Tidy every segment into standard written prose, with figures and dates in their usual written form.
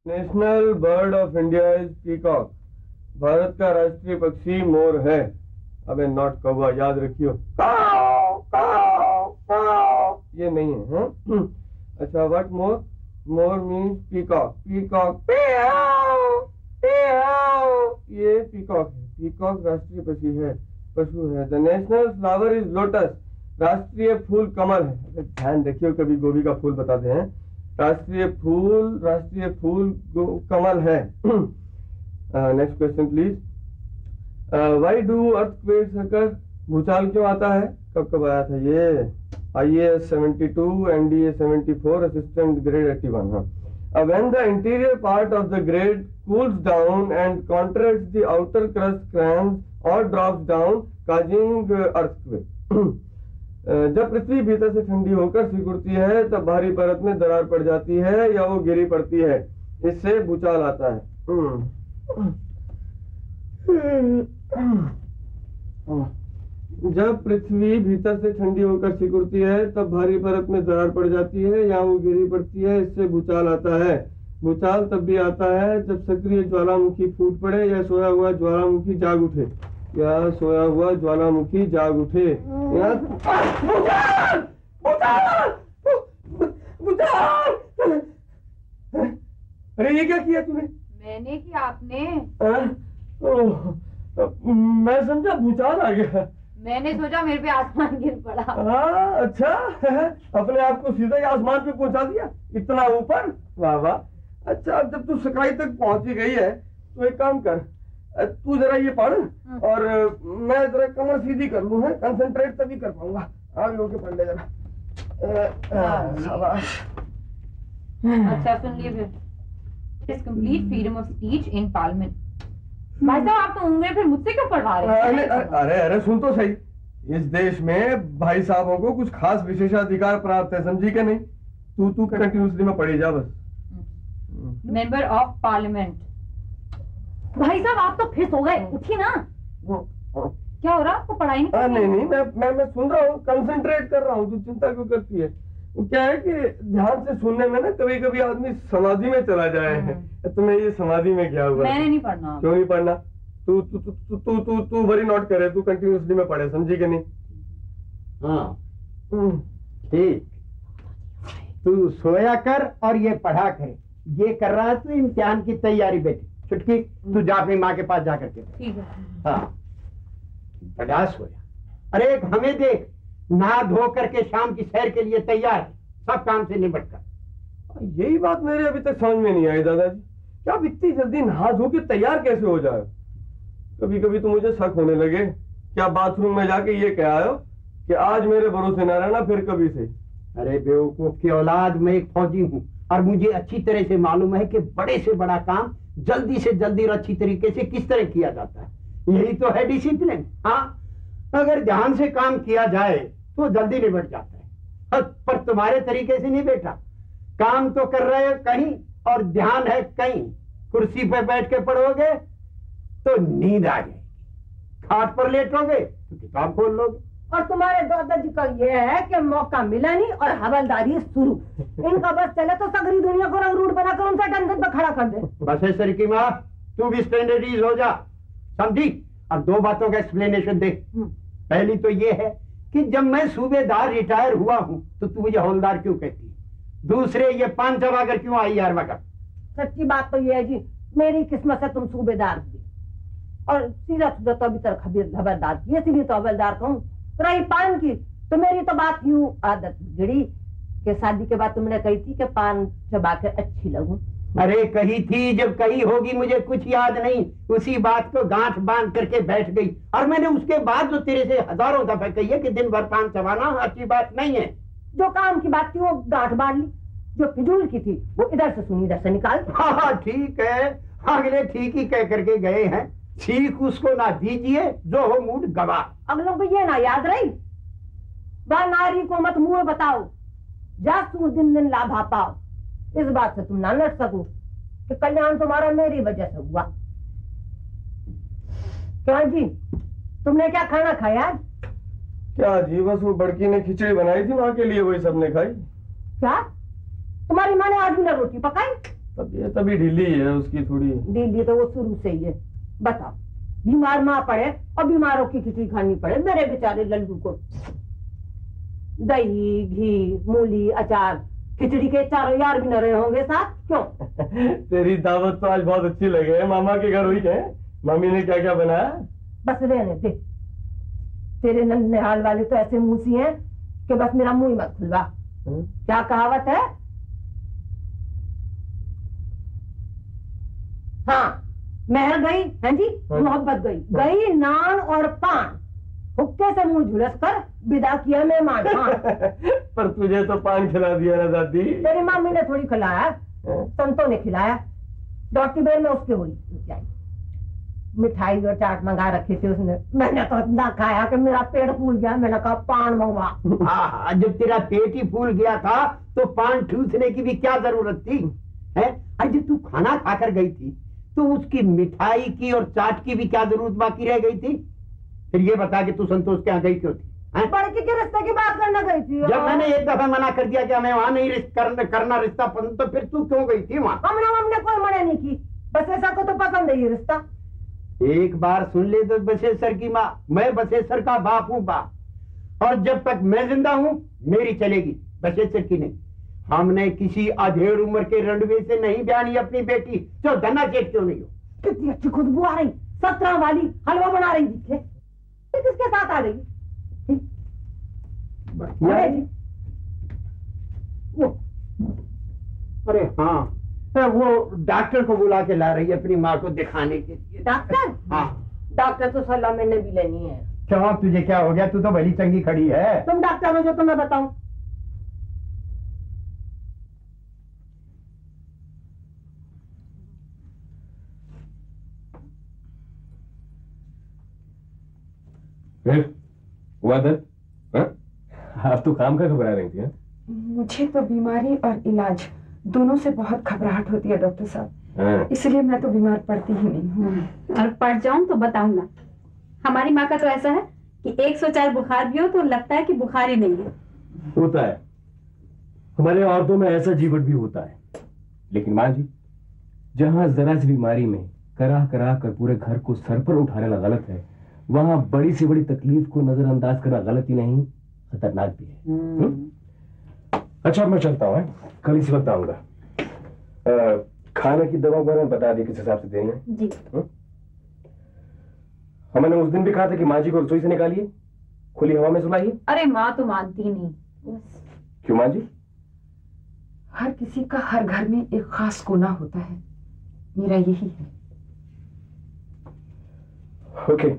National bird of India is peacock. Bharat का राष्ट्रीय पक्षी मोर है। अबे नॉट कौवा, याद रखियो। काव, काव, काव। ये नहीं है, हाँ? अच्छा, what more? More means peacock. Peacock ये पीकॉक है। पीकॉक राष्ट्रीय पशु है। The national flower is lotus. राष्ट्रीय फूल कमल है। ध्यान रखियो, कभी गोभी का फूल बताते हैं। राष्ट्रीय फूल कमल है। Next question please. Why do earthquakes occur? भूचाल क्यों आता है? कब कब आया था ये? IAS 72, NDA 74, assistant grade 81। हाँ। When the interior part of the grade cools down and contracts, the outer crust cramps or drops down, causing earthquake. जब पृथ्वी भीतर से ठंडी होकर सिकुड़ती है तब बाहरी परत में दरार पड़ जाती है या वो गिरी पड़ती है, इससे भूचाल आता है। जब पृथ्वी भीतर से ठंडी होकर सिकुड़ती है तब भारी परत में दरार पड़ जाती है या वो गिरी पड़ती है, इससे भूचाल आता है। भूचाल तब भी आता है जब सक्रिय ज्वालामुखी फूट पड़े या सोया हुआ ज्वालामुखी जाग उठे। अरे ये क्या किया तूने? मैंने कि आपने? मैं समझा भूचाल आ गया। मैंने सोचा मेरे पे आसमान गिर पड़ा। अच्छा, अपने आप को सीधा ही आसमान पे पहुंचा दिया, इतना ऊपर। वाह वाह। अच्छा, अब जब तू सकाई तक पहुंची गई है तो एक काम कर, तू जरा ये पढ़ और मैं जरा कमर सीधी कर लूं, है कंसंट्रेट तभी कर पाऊंगा। आगे होके पढ़ ले जरा। शाबाश। अच्छा सुन लिए फिर। It is complete freedom of speech in Parliament. भाई साहब, आप तो उंगली फिर मुझसे क्यों पढ़वा रहे हैं? अरे सुन तो सही। इस देश में भाई साहबों को कुछ खास विशेषाधिकार प्राप्त है, समझी के नहीं? तू कंटिन्यूसली में पढ़ी जा बस। Member of parliament. भाई साहब, आप तो फिर सो गए, उठिए ना। क्या हो रहा है आपको? पढ़ाई नहीं? नहीं, मैं सुन रहा हूँ, कंसंट्रेट कर रहा हूँ। तू चिंता क्यों करती है? क्या है कि ध्यान से सुनने में ना कभी कभी आदमी समाधि में चला जाए। तुम्हें ये समाधि में क्या हुआ? मैंने नहीं पढ़ना। क्यों नहीं पढ़ना? तू वरी नॉट करे, तू कंटिन्यूसली में पढ़े, समझी कि नहीं? हाँ ठीक। तू सोया कर और ये पढ़ा करे। ये कर रहा है तू इम्तिहान की तैयारी। बेटी छुटकी, तू जा अपनी माँ के पास जा करके। ठीक है। हाँ, बड़ा सोया। अरे हमें देख, नहा धो करके शाम की सैर के लिए तैयार है, सब काम से निपट कर। यही बात मेरे अभी तक समझ में नहीं आई दादाजी। क्या आप इतनी जल्दी नहा धो के तैयार कैसे हो जाए? कभी कभी तो मुझे शक होने लगे क्या बाथरूम में जाके ये कह आयो कि आज मेरे भरोसे न रहना फिर कभी से। अरे बेवकूफ की औलाद, मैं एक फौजी हूँ और मुझे अच्छी तरह से मालूम है कि बड़े से बड़ा काम जल्दी से जल्दी और अच्छी तरीके से किस तरह किया जाता है। यही तो है डिसिप्लिन। हाँ, अगर ध्यान से काम किया जाए तो जल्दी निपट जाता है। पर तुम्हारे तरीके से नहीं बेटा। काम तो कर रहे हो कहीं और ध्यान है कहीं। कुर्सी पर बैठ के पढ़ोगे तो नींद आ जाएगी, खाट पर लेटोगे तो किताब खोल लोगे। और तुम्हारे दादाजी का ये है कि मौका मिला नहीं और हवलदारी शुरू। इनका बस चले तो सगरी दुनिया को रंग रूट बनाकर उनसे डंडन पर खड़ा कर दे। बस है सर की माँ, तू भी स्टैंडर्डाइज हो जा, समझी? अब दो बातों का एक्सप्लेनेशन दे। पहली तो ये है कि जब मैं सूबेदार रिटायर हुआ हूँ तो तू मुझे हवलदार क्यों कहती है? दूसरे, ये पान चबाकर क्यों आई यार वक्त? सच्ची बात तो ये है जी, मेरी किस्मत से तुम सूबेदार हुए और सीधा सीधा तो अभी तक हवलदार की, इसलिए तो हवलदार कहूँ। रही पान की तो मेरी तो बात यूं आदत बिगड़ी कि शादी के बाद तुमने कही थी कि पान चबा के अच्छी लगूं। अरे कही थी, जब कही होगी मुझे कुछ याद नहीं। उसी बात को गांठ बांध करके बैठ गई और मैंने उसके बाद जो तेरे से हजारों दफे कही है कि दिन भर पान चबाना अच्छी बात नहीं है। जो काम की बात थी वो गांठ बांध ली, जो फिजूल की थी वो इधर से सुनी इधर से निकाल। हाँ ठीक है, अगले ठीक ही कह करके गए हैं। सीख उसको ना दीजिए जो हो मूड गवा। अगलों को ये ना याद रही, वह नारी को मत मुंह बताओ, जा तू दिन दिन लाभा पाओ। इस बात से तुम ना लड़ सको कि कल्याण तुम्हारा मेरी वजह से हुआ। क्या जी, तुमने क्या खाना खाया आज? क्या जी, बस वो बड़की ने खिचड़ी बनाई थी माँ के लिए, वही सबने खाई। क्या तुम्हारी माँ ने आज भी ना रोटी पकाई? तबीयत अभी ढीली है उसकी थोड़ी। दीदी तो वो शुरू से ही है। बताओ, बीमार माँ पड़े और बीमारों की खिचड़ी खानी पड़े मेरे बेचारे लल्लू को। दही, घी, मूली, अचार, खिचड़ी के चारों यार भी न रहे होंगे साथ, क्यों? तेरी दावत तो आज बहुत अच्छी लगे है। मामा के घर हुई है, मम्मी ने क्या क्या बनाया? बस रहने दे, तेरे नन्हेहाल वाले तो ऐसे मुंह हैं कि बस मेरा मुंह ही मत खुलवा। क्या कहावत है? हाँ, महर गई है जी, मोहब्बत गई, गई नान और पान, हुक्के से मुंह झुलस कर विदा किया मेहमान। हाँ। पर तुझे तो पान खिला दिया ना दादी। तेरी मम्मी ने थोड़ी खिलाया, संतों ने खिलाया। डॉक्टर बेर में उसके हुई मिठाई और चाट मंगा रखी थी उसने, मैंने तो इतना खाया कि मेरा पेट फूल गया। मैंने कहा पान मंगवा। हाँ, जब तेरा पेट ही फूल गया था तो पान ठूसने की भी क्या जरूरत थी? है? अरे जब तू खाना खाकर गई थी तो उसकी मिठाई की और चाट की भी क्या जरूरत बाकी रह गई थी? फिर ये बता कि तू संतोष के यहाँ गई क्यों थी? बड़की के रिश्ते की बात करने गई थी। जब मैंने एक दफा मना कर दिया कि हमें वहाँ नहीं करना रिश्ता पसंद, तो फिर तू क्यों गई थी वहाँ? हमने कोई मना नहीं की, बसेसर को तो पसंद है ये रिश्ता। एक बार सुन ले तो बसेसर की माँ, मैं बसेसर का बाप हूँ बाप, और जब तक मैं जिंदा हूँ मेरी चलेगी, बसेसर की नहीं। हमने किसी अधेड़ उम्र के रंडवे से नहीं ब्यानी अपनी बेटी, जो धना जेठ क्यों नहीं हो। कितनी अच्छी खुशबू आ रही, 17 वाली हलवा बना रही थी। किसके साथ आ रही? अरे हाँ, वो डॉक्टर को बुला के ला रही है अपनी माँ को दिखाने के लिए। डॉक्टर? हाँ। डॉक्टर तो सलाह मैंने भी लेनी है। क्या तुझे क्या हो गया? तू तो भली चंगी खड़ी है। तुम डॉक्टर हो जो तुम्हें बताऊं। हुआ दर्द? आप तो काम का घबरा रही थी। हा? मुझे तो बीमारी और इलाज दोनों से बहुत घबराहट होती है डॉक्टर साहब, इसलिए मैं तो बीमार पड़ती ही नहीं हूँ। और पड़ जाऊं तो बताऊंगा। हमारी माँ का तो ऐसा है कि 104 बुखार भी हो तो लगता है कि बुखार ही नहीं है। होता है, हमारे औरतों में ऐसा जीवन भी होता है। लेकिन माँ जी, जहाँ जरा सी बीमारी में करा करा कर पूरे घर को सर पर उठाने वाला गलत है, वहां बड़ी से बड़ी तकलीफ को नजरअंदाज करना गलत ही नहीं, खतरनाक भी है। अच्छा, मैं चलता हूँ, कल इसी वक्त आऊंगा। खाने की दवा मैंने बता दी किस हिसाब से देनी है जी। मैंने उस दिन भी कहा था कि माँ जी को रसोई से निकालिए, खुली हवा में सुलाइए। अरे माँ तो मानती ही नहीं। बस। क्यों माँ जी? हर किसी का हर घर में एक खास कोना होता है, मेरा यही है। ओके,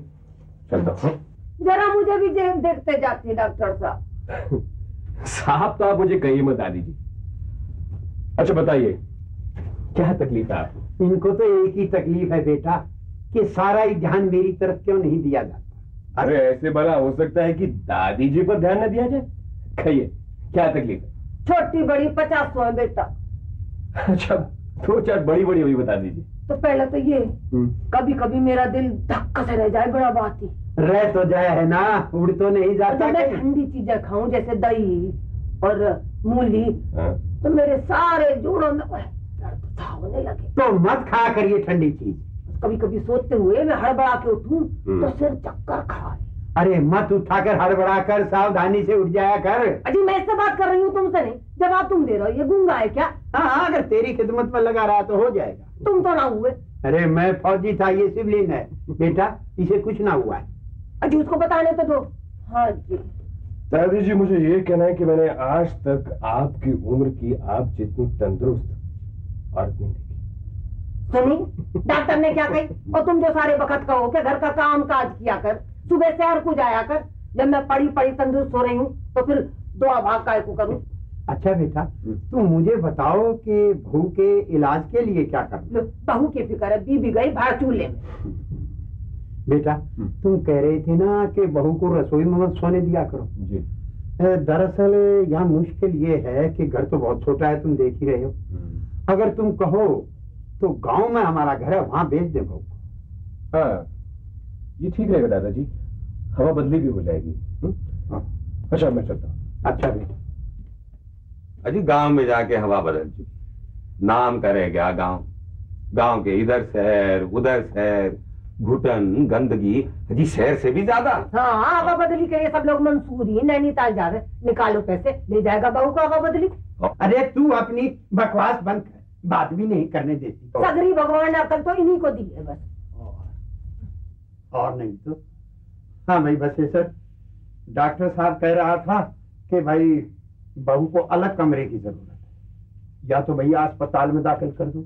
चलता हूँ। जरा मुझे भी देखते जाती डॉक्टर साहब। साहब तो आप मुझे कहिए मत दादी जी। अच्छा बताइए, क्या तकलीफ है आपको? इनको तो एक ही तकलीफ है बेटा, कि सारा ही ध्यान मेरी तरफ क्यों नहीं दिया जाता। अरे ऐसे भला हो सकता है कि दादी जी पर ध्यान न दिया जाए? कहिए, क्या तकलीफ है? छोटी बड़ी 50 है बेटा। अच्छा, 2-4 बड़ी बड़ी हुई बता दीजिए। तो पहले तो ये, कभी कभी मेरा दिल धक्का से रह जाए, बड़ा बात ही। रह तो जाए है ना, उड़ तो नहीं जाता। जब मैं ठंडी चीजें खाऊं जैसे दही और मूली, तो मेरे सारे जोड़ों में दर्द होने लगे। तो मत खा करिए ठंडी चीज। कभी कभी सोते हुए मैं हड़बड़ा के उठूं तो सिर चक्कर खाए। अरे मत उठाकर हड़बड़ा कर, सावधानी से उठ जाया कर। अजी मैं इससे बात कर रही हूँ, तुमसे नहीं। जवाब तुम दे रहे हो, ये गूंगा है क्या? हाँ, अगर तेरी खिदमत में लगा रहा तो हो जाएगा। तुम तो ना हुए। अरे मैं फौजी था, ये सिविलियन है बेटा, इसे कुछ ना हुआ है। अजी उसको बताने तो दो। हाँ जी दादी जी, मुझे ये कहना है कि मैंने आज तक आपकी उम्र की आप जितनी तंदुरुस्त औरत नहीं देखी। सुनी डॉक्टर ने क्या कही? और तुम जो सारे वक्त कहो कि घर का काम काज किया कर, सुबह शहर को जाया कर, जब मैं पड़ी पड़ी तंदुरुस्त हो रही हूँ तो फिर दुआ भाग काय को करूँ? अच्छा बेटा, तुम मुझे बताओ कि बहू के इलाज के लिए क्या करना? बहू की फिक्र है, बीबी गई भाड़ चूल्हे में। बेटा, तुम कह रहे थे ना कि बहू को रसोई में मत सोने दिया करो। जी। दरअसल यहाँ मुश्किल ये है कि घर तो बहुत छोटा है, तुम देख ही रहे हो। अगर तुम कहो तो गांव में हमारा घर है, वहां भेज दे बहू को। हाँ, ये ठीक रहेगा दादाजी, हवा बदली भी हो जाएगी। अच्छा, मैं चलता हूँ। अच्छा बेटा। अजी गांव में जाके हवा बदल चुकी, नाम करेगा गांव, गांव के इधर शहर उधर शहर, घुटन गंदगी, जी शहर से भी ज्यादा। हाँ, हवा बदली के लिए सब लोग मंसूरी नैनीताल जा रहे, निकालो पैसे, ले जाएगा बहू को हवा बदली। अरे तू अपनी बकवास बंद कर, बात भी नहीं करने देती। सगरी भगवान ने अकल तो इन्हीं को दी है बस। और नहीं तो। हाँ भाई बस ये सर, डॉक्टर साहब कह रहा था कि भाई बहू को अलग कमरे की जरूरत है, या तो भैया अस्पताल में दाखिल कर दो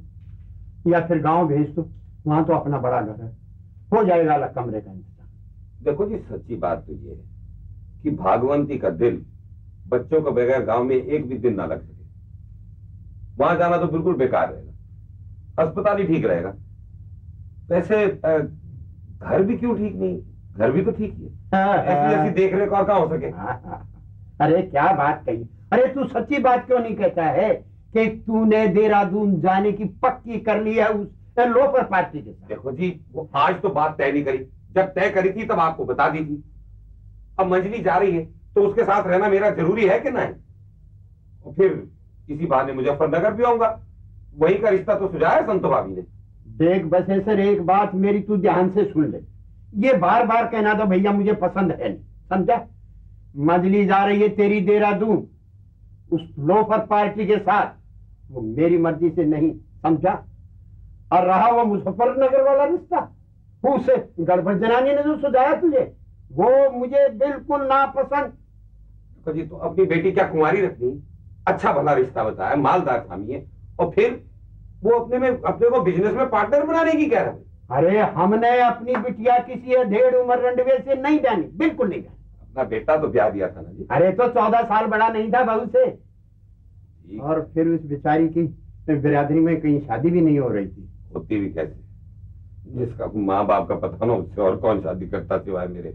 या फिर गांव भेज दो, वहां तो अपना बड़ा घर है, हो जाएगा अलग कमरे का इंतजाम। देखो जी, सच्ची बात तो ये है कि भागवंती का दिल बच्चों के बगैर गांव में एक भी दिन ना लग सके। वहां जाना तो बिल्कुल बेकार रहेगा, अस्पताल ही ठीक रहेगा। वैसे घर भी क्यों ठीक नहीं, घर भी तो ठीक ही है, ऐसी ऐसी देख रेख और कहाँ हो सके। अरे क्या बात कही, अरे तू सच्ची बात क्यों नहीं कहता है कि तूने देहरादून जाने की पक्की कर ली है उस लोफर पार्टी के साथ। देखो जी, वो आज तो बात तय नहीं करी, जब तय करी थी तब आपको बता दी थी। अब मंजली जा रही है तो उसके साथ रहना मेरा जरूरी है कि नहीं? और फिर इसी बहाने मुजफ्फरनगर भी आऊंगा, वही का रिश्ता तो सुझाया है संतो भाभी ने। देख बस सर, एक बात मेरी तू ध्यान से सुन ले, ये बार बार कहना तो भैया मुझे पसंद है नहीं, समझा? मंजली जा रही है तेरी देहरादून उस लोफर पार्टी के साथ, वो मेरी मर्जी से नहीं, समझा? और रहा वो मुजफ्फरनगर वाला रिश्ता, उसे गड़बड़ जनानी ने जो सुझाया तुझे, वो मुझे बिल्कुल नापसंद। देखो जी, तो अपनी बेटी क्या कुंवारी रखनी, अच्छा भला रिश्ता बताया, मालदार स्वामी है, और फिर वो अपने को बिजनेस में पार्टनर बनाने की कह रहे हैं। अरे हमने अपनी बिटिया किसी अधेड़ उम्र रंडवे से नहीं जानी, बिल्कुल नहीं जानी। अपना बेटा तो ब्याह दिया था ना जी। अरे तो 14 साल बड़ा नहीं था बहू से, और फिर उस बेचारी की बिरादरी में कहीं शादी भी नहीं हो रही थी। होती भी कैसे, जिसका माँ बाप का पता ना उससे और कौन शादी करता सिवाय मेरे।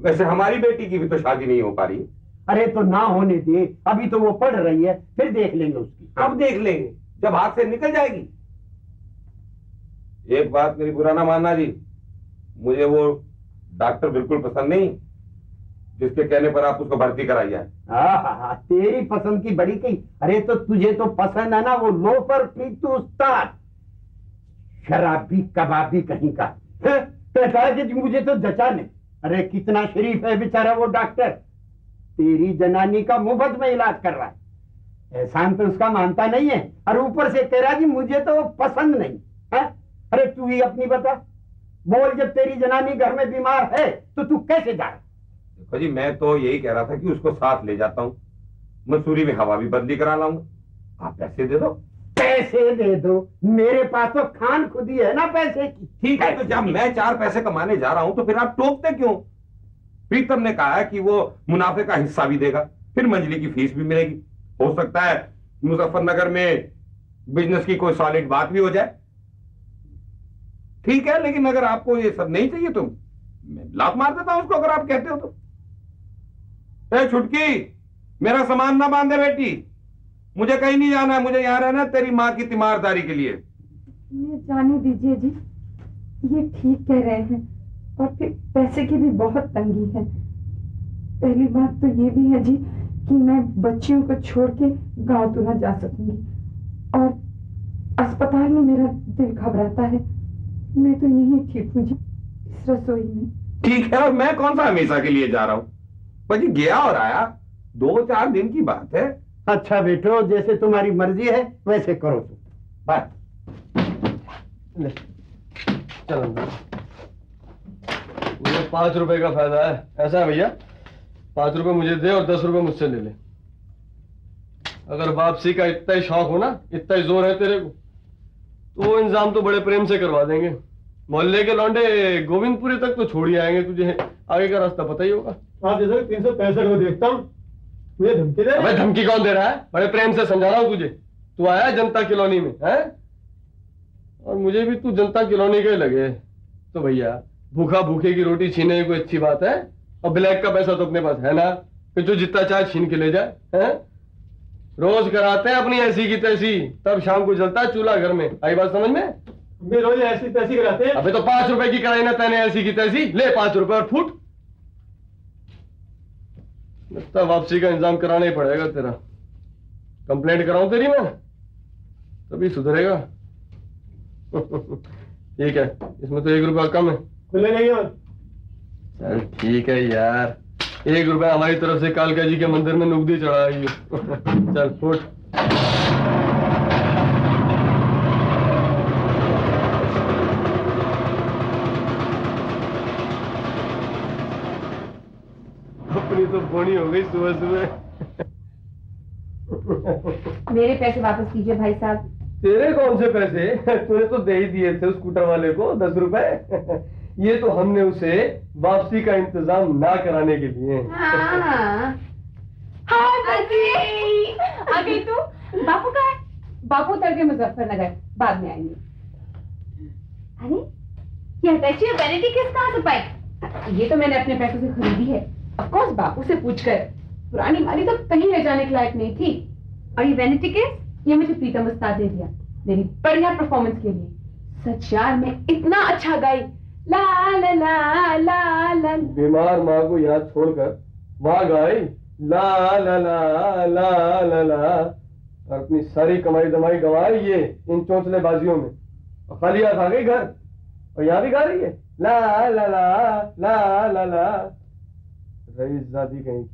वैसे हमारी बेटी की भी तो शादी नहीं हो पा रही। अरे तो ना होने दिए, अभी तो वो पढ़ रही है, फिर देख लेंगे उसकी। अब देख लेंगे जब हाथ से निकल जाएगी। एक बात मेरी बुरा ना मानना जी, मुझे वो डॉक्टर बिल्कुल पसंद नहीं जिसके कहने पर आप उसको भर्ती कराई है। तेरी पसंद की बड़ी कही। अरे तो तुझे तो पसंद है ना वो लोफर प्रीतू उस्ताद, शराबी कबाबी कहीं का। कहता है कि मुझे तो जचा नहीं। अरे कितना शरीफ है बेचारा वो डॉक्टर, तेरी जनानी का मुफ्त में इलाज कर रहा है, एहसान तो उसका मानता नहीं है, और ऊपर से कह रहा जी मुझे तो वो पसंद नहीं है। अरे तू ही अपनी बता, बोल, जब तेरी जनानी घर में बीमार है तो तू कैसे जा? देखो जी, मैं तो यही कह रहा था कि उसको साथ ले जाता हूँ, मसूरी में हवा भी बदली करा लाऊंगा। आप पैसे दे दो। पैसे दे दो? मेरे पास तो खान खुद ही है ना पैसे की। ठीक है, तो जब मैं 4 पैसे कमाने जा रहा हूं तो फिर आप टोकते क्यों? प्रीतम ने कहा है कि वो मुनाफे का हिस्सा भी देगा, फिर मंजली की फीस भी मिलेगी। हो सकता है मुजफ्फरनगर में बिजनेस की कोई सॉलिड बात भी हो जाए। ठीक है, लेकिन अगर आपको ये सब नहीं चाहिए तो मैं लात मार देता हूं उसको, अगर आप कहते हो तो। ए छुटकी, मेरा सामान ना बांधे बेटी, मुझे कहीं नहीं जाना है, मुझे यहां रहना है तेरी माँ की तीमारदारी के लिए। ये जाने दीजिए जी, ये ठीक कह रहे हैं, और फिर पैसे की भी बहुत तंगी है। पहली बात तो ये भी है जी कि मैं बच्चियों को छोड़ के गाँव तो ना जा सकूंगी, और अस्पताल में मेरा दिल घबराता है। मैं तो यही ठीक हूँ जी, इस रसोई में। ठीक है, और मैं कौन सा हमेशा के लिए जा रहा हूँ? भाई गया और आया, 2-4 दिन की बात है। अच्छा बेटो, जैसे तुम्हारी मर्जी है वैसे करो तुम। बाय। चल अंदर। मुझे 5 रुपए का फायदा है, ऐसा है भैया? 5 रुपए मुझे दे और 10 रुपए मुझसे ले ले। अगर वापसी का इतना ही शौक हो ना, इतना ही जोर है तेरे को, तो वो इंतजाम तो बड़े प्रेम से करवा देंगे। मोहल्ले के लौंडे गोविंदपुरी तक तो छोड़ ही आएंगे, तुझे आगे का रास्ता पता ही होगा। आप जैसे 365 को देखता हूँ, मुझे धमकी दे। अबे धमकी कौन दे रहा है? बड़े प्रेम से समझा रहा हूँ तुझे। तू आया है जनता कॉलोनी में, है? और मुझे भी तू जनता कॉलोनी का ही लगे। तो भैया भूखा भूखे की रोटी छीनने की कोई अच्छी बात है? और ब्लैक का पैसा तो अपने पास है ना, कि जो जितना चाहे छीन के ले जाए, है? रोज कराते हैं अपनी ऐसी की तैसी, तब शाम को जलता है चूल्हा घर में। आई बात समझ में? मैं रोज ऐसी तैसी कराते हैं। अबे तो 5 रुपए की कराई ना तैने ऐसी की तैसी, ले 5 रुपए और फुट। लगता वापसी का इंतजाम कराना ही पड़ेगा तेरा। कंप्लेंट कराऊं तेरी मैं? तभी सुधरेगा। ठीक है, इसमें तो 1 रुपया कम है। खुले नहीं हो? चल ठीक है यार, 1 रुपया हमारी तरफ से कालका जी के मंदिर में नुकदी चढ़ाई। चल फुट। अपनी तो बोनी हो गई सुबह सुबह। मेरे पैसे वापस कीजिए भाई साहब। तेरे कौन से पैसे? तूने तो दे ही दिए थे स्कूटर वाले को 10 रुपए। ये तो हमने उसे वापसी का इंतजाम ना कराने के लिए। हाँ आ गई तू। बापू का है? बापू उतर के मुजफ्फरनगर, बाद में आएंगे। अरे ये अटैची और वैनिटी किस कहाँ से पाई? ये तो मैंने अपने पैसों से खरीदी है। ऑफ कोर्स बापू से पूछकर। पुरानी माली तो कहीं ले जाने के लायक नहीं थी। और ये वैनिटी केस, ये मुझे प्रीतम उस्ताद ने दिया मेरी बढ़िया परफॉर्मेंस के लिए। सच यार मैं इतना अच्छा गाई, ला ला ला ला ला। बीमार माँ को यहाँ छोड़कर वहाँ गाई ला ला ला ला ला ला, और अपनी सारी कमाई दमाई गंवाई ये इन चौंचले बाजियों में। और खाली हाथ आ गई घर, और यहाँ भी गा रही है ला ला ला ला ला ला। रईस जादी कहीं।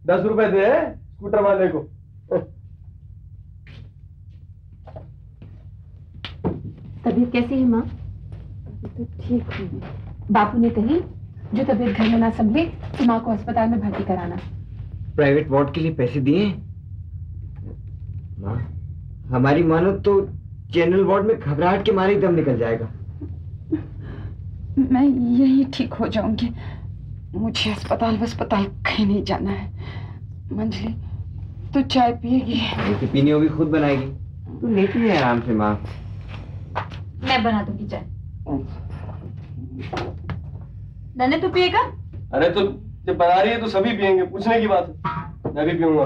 10 रुपए दे स्कूटर वाले को। तबीयत कैसी है माँ? तो ठीक हुई। बापू ने कही जो तबीयत घर में ना संभले तो माँ को अस्पताल में भर्ती कराना। प्राइवेट वार्ड के लिए पैसे दिए? माँ, हमारी मानो तो जनरल वार्ड में घबराहट के मारे ही दम निकल जाएगा। मैं यही ठीक हो जाऊंगी। मुझे अस्पताल कहीं नहीं जाना है। मंजली तो चाय पिएगी? तो पीनी होगी खुद बनाएगी। तू लेटी है आराम से माँ। मैं बना दूंगी चाय। नन्हे तू पिएगा? अरे तो जब बना रही है तो सभी पियेंगे, पूछने की बात है। मैं भी पीऊंगा।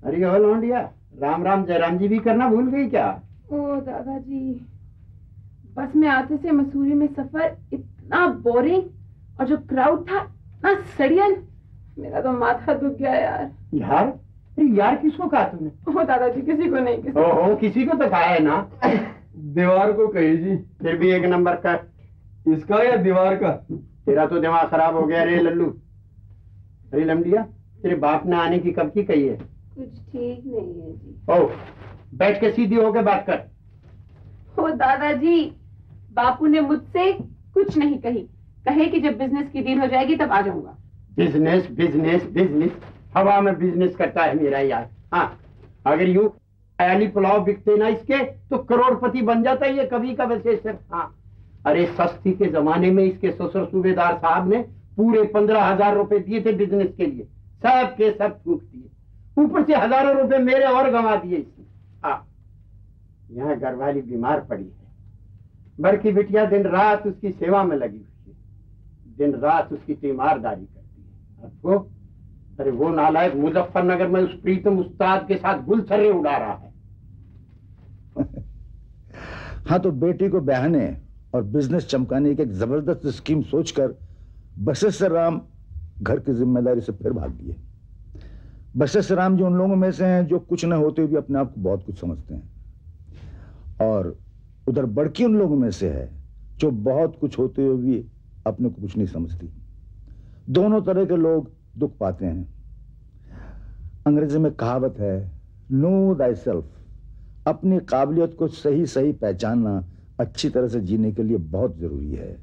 अरे ओ लौंडिया, राम राम जयराम जी भी करना भूल गई क्या? ओ दादाजी, बस में आते से मसूरी में सफर इतना बोरिंग, और जो क्राउड था ना सड़ियन, मेरा तो माथा दुख गया यार। यार? अरे यार किसको कहा तूने? ओ दादाजी किसी को नहीं, किसी ओहो, किसी को तो कहा है ना। दीवार को कही जी। फिर भी 1 नंबर का। इसका या दीवार का? तेरा तो दिमाग खराब हो गया रे लल्लू। अरे लमडिया, तेरे बाप ने आने की कब की कही है? कुछ ठीक नहीं है जी। ओ, बैठ के सीधी होके बात कर। ओ दादाजी, बापू ने मुझसे कुछ नहीं कही, कहे कि जब बिजनेस की डील हो जाएगी तब आ जाऊंगा। बिजनेस बिजनेस बिजनेस, हवा में बिजनेस करता है मेरा यार। हाँ, अगर यूं आयाली पुलाव बिकते ना इसके तो करोड़पति बन जाता ये कभी का वैसे। हाँ, अरे सस्ती के जमाने में इसके ससुर सूबेदार साहब ने पूरे 15,000 रुपए दिए थे बिजनेस के लिए, सब के सब थूक दिए, ऊपर से हजारों रुपए मेरे और गंवा दिए इसने। हाँ, यहाँ घरवाली बीमार पड़ी है, बड़की बिटिया दिन रात उसकी सेवा में लगी हुई है, दिन रात उसकी तीमारदारी करती है। अब वो, अरे वो नालायक मुजफ्फरनगर में उस प्रीतम उस्ताद के साथ गुलछर्रे उड़ा रहा है। हाँ, तो बेटी को बहने और बिजनेस चमकाने की एक जबरदस्त स्कीम सोचकर बशेश्वर राम घर की जिम्मेदारी से फिर भाग गए। बशेश्वर राम जी उन लोगों में से हैं जो कुछ न होते हुए अपने आप को बहुत कुछ समझते हैं, और उधर बड़की उन लोगों में से है जो बहुत कुछ होते हुए भी अपने को कुछ नहीं समझती। दोनों तरह के लोग दुख पाते हैं। अंग्रेजी में कहावत है, नो दाई सेल्फ। अपनी काबिलियत को सही सही पहचानना अच्छी तरह से जीने के लिए बहुत जरूरी है।